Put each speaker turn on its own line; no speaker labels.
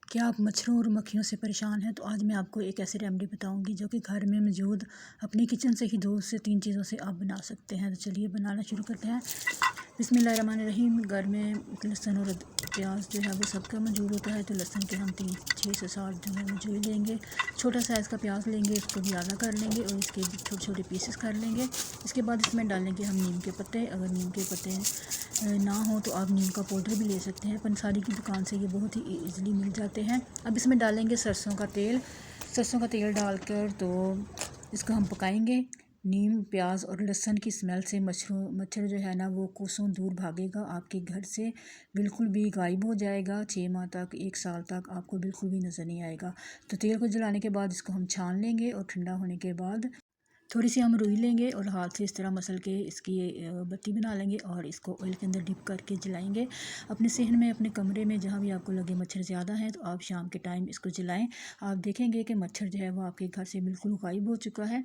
क्या आप मच्छरों और मक्खियों से परेशान हैं? तो आज मैं आपको एक ऐसी रेमेडी बताऊंगी जो कि घर में मौजूद अपनी किचन से ही 2 से 3 चीज़ों से आप बना सकते हैं। तो चलिए बनाना शुरू करते हैं। बिस्मिल्लाहिर्रहमानिर्रहीम। घर में लहसुन और प्याज जो है वो सबका मौजूद होता है। तो लहसुन के हम 6 से 7 जो है मौजूद लेंगे। छोटा साइज़ का प्याज लेंगे, इसको भी आधा कर लेंगे और इसके छोटे छोटे पीसेस कर लेंगे। इसके बाद इसमें डालेंगे हम नीम के पत्ते। अगर नीम के पत्ते ना हो तो आप नीम का पाउडर भी ले सकते हैं। पंसारी की दुकान से ये बहुत ही ईज़िली मिल जाते हैं। अब इसमें डालेंगे सरसों का तेल। सरसों का तेल डालकर तो इसको हम पकाएंगे। नीम, प्याज और लहसुन की स्मेल से मच्छर जो है ना वो कोसों दूर भागेगा, आपके घर से बिल्कुल भी गायब हो जाएगा। 6 माह तक, 1 साल तक आपको बिल्कुल भी नज़र नहीं आएगा। तो तेल को जलाने के बाद इसको हम छान लेंगे और ठंडा होने के बाद थोड़ी सी हम रुई लेंगे और हाथ से इस तरह मसल के इसकी बत्ती बना लेंगे और इसको ऑयल के अंदर डिप करके जलाएंगे। अपने सहन में, अपने कमरे में, जहाँ भी आपको लगे मच्छर ज़्यादा हैं तो आप शाम के टाइम इसको जलाएं। आप देखेंगे कि मच्छर जो है वो आपके घर से बिल्कुल गायब हो चुका है।